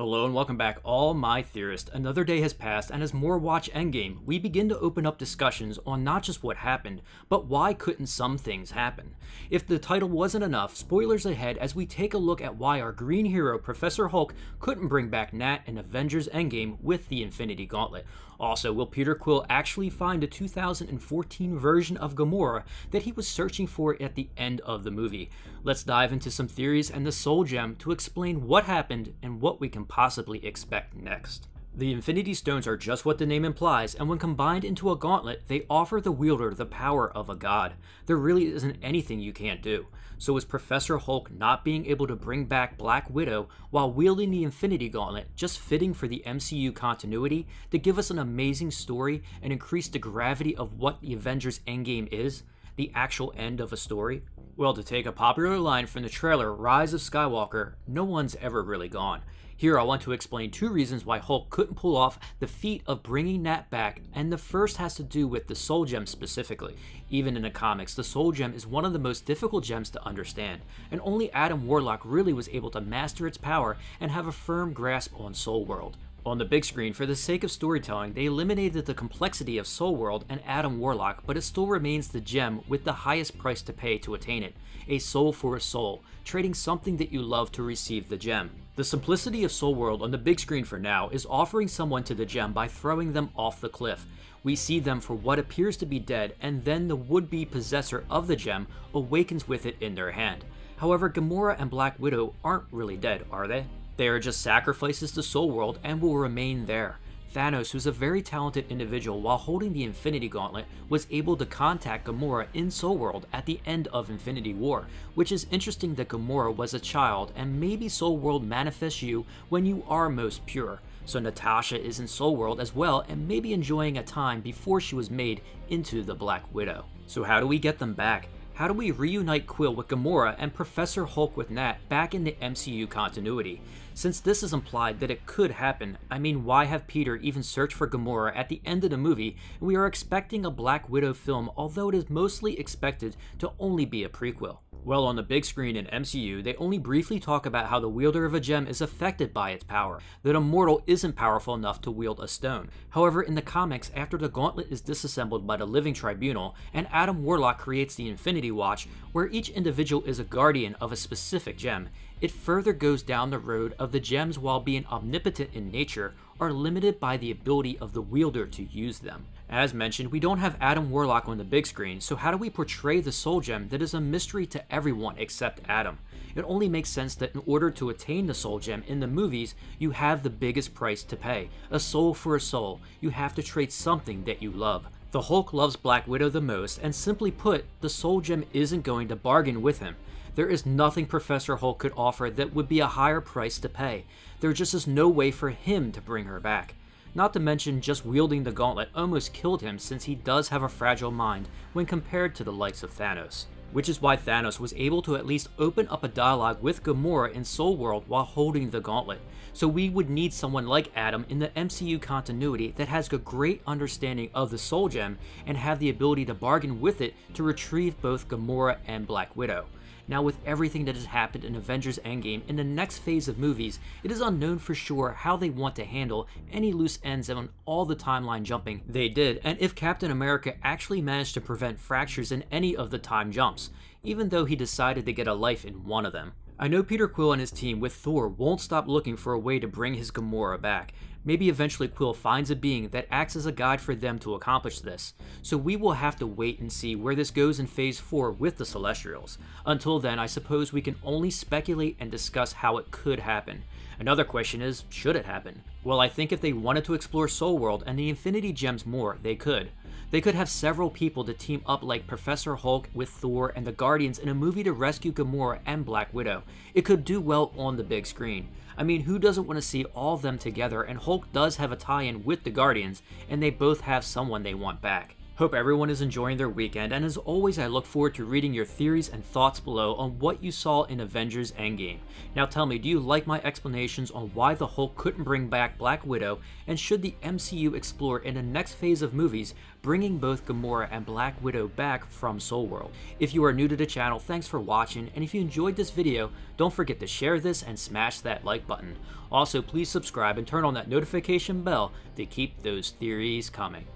Hello and welcome back, all my theorists. Another day has passed, and as more watch Endgame, we begin to open up discussions on not just what happened, but why couldn't some things happen. If the title wasn't enough, spoilers ahead as we take a look at why our green hero, Professor Hulk, couldn't bring back Nat in Avengers Endgame with the Infinity Gauntlet. Also, will Peter Quill actually find a 2014 version of Gamora that he was searching for at the end of the movie? Let's dive into some theories and the Soul Gem to explain what happened and what we can possibly expect next. The Infinity Stones are just what the name implies, and when combined into a gauntlet, they offer the wielder the power of a god. There really isn't anything you can't do. So is Professor Hulk not being able to bring back Black Widow while wielding the Infinity Gauntlet just fitting for the MCU continuity to give us an amazing story and increase the gravity of what the Avengers Endgame is? The actual end of a story? Well, to take a popular line from the trailer Rise of Skywalker, no one's ever really gone. Here I want to explain two reasons why Hulk couldn't pull off the feat of bringing Nat back, and the first has to do with the Soul Gem specifically. Even in the comics, the Soul Gem is one of the most difficult gems to understand, and only Adam Warlock really was able to master its power and have a firm grasp on Soul World. On the big screen, for the sake of storytelling, they eliminated the complexity of Soul World and Adam Warlock, but it still remains the gem with the highest price to pay to attain it. A soul for a soul, trading something that you love to receive the gem. The simplicity of Soul World on the big screen for now is offering someone to the gem by throwing them off the cliff. We see them for what appears to be dead, and then the would-be possessor of the gem awakens with it in their hand. However, Gamora and Black Widow aren't really dead, are they? They are just sacrifices to Soul World and will remain there. Thanos, who's a very talented individual while holding the Infinity Gauntlet, was able to contact Gamora in Soul World at the end of Infinity War, which is interesting that Gamora was a child, and maybe Soul World manifests you when you are most pure. So Natasha is in Soul World as well and maybe enjoying a time before she was made into the Black Widow. So how do we get them back? How do we reunite Quill with Gamora and Professor Hulk with Nat back in the MCU continuity? Since this is implied that it could happen, I mean, why have Peter even search for Gamora at the end of the movie, and we are expecting a Black Widow film, although it is mostly expected to only be a prequel? Well, on the big screen in MCU, they only briefly talk about how the wielder of a gem is affected by its power, that a mortal isn't powerful enough to wield a stone. However, in the comics, after the gauntlet is disassembled by the Living Tribunal, and Adam Warlock creates the Infinity Watch, where each individual is a guardian of a specific gem, it further goes down the road of the gems, while being omnipotent in nature, are limited by the ability of the wielder to use them. As mentioned, we don't have Adam Warlock on the big screen, so how do we portray the Soul Gem that is a mystery to everyone except Adam? It only makes sense that in order to attain the Soul Gem in the movies, you have the biggest price to pay. A soul for a soul. You have to trade something that you love. The Hulk loves Black Widow the most, and simply put, the Soul Gem isn't going to bargain with him. There is nothing Professor Hulk could offer that would be a higher price to pay. There just is no way for him to bring her back. Not to mention, just wielding the gauntlet almost killed him, since he does have a fragile mind when compared to the likes of Thanos. Which is why Thanos was able to at least open up a dialogue with Gamora in Soul World while holding the gauntlet. So we would need someone like Adam in the MCU continuity that has a great understanding of the Soul Gem and have the ability to bargain with it to retrieve both Gamora and Black Widow. Now, with everything that has happened in Avengers Endgame in the next phase of movies, it is unknown for sure how they want to handle any loose ends on all the timeline jumping they did, and if Captain America actually managed to prevent fractures in any of the time jumps, even though he decided to get a life in one of them. I know Peter Quill and his team with Thor won't stop looking for a way to bring his Gamora back. Maybe eventually Quill finds a being that acts as a guide for them to accomplish this, so we will have to wait and see where this goes in Phase 4 with the Celestials. Until then, I suppose we can only speculate and discuss how it could happen. Another question is, should it happen? Well, I think if they wanted to explore Soul World and the Infinity Gems more, they could. They could have several people to team up like Professor Hulk with Thor and the Guardians in a movie to rescue Gamora and Black Widow. It could do well on the big screen. I mean, who doesn't want to see all of them together, and Hulk does have a tie-in with the Guardians, and they both have someone they want back. Hope everyone is enjoying their weekend, and as always I look forward to reading your theories and thoughts below on what you saw in Avengers Endgame. Now tell me, do you like my explanations on why the Hulk couldn't bring back Black Widow, and should the MCU explore in the next phase of movies bringing both Gamora and Black Widow back from Soul World? If you are new to the channel, thanks for watching, and if you enjoyed this video, don't forget to share this and smash that like button. Also, please subscribe and turn on that notification bell to keep those theories coming.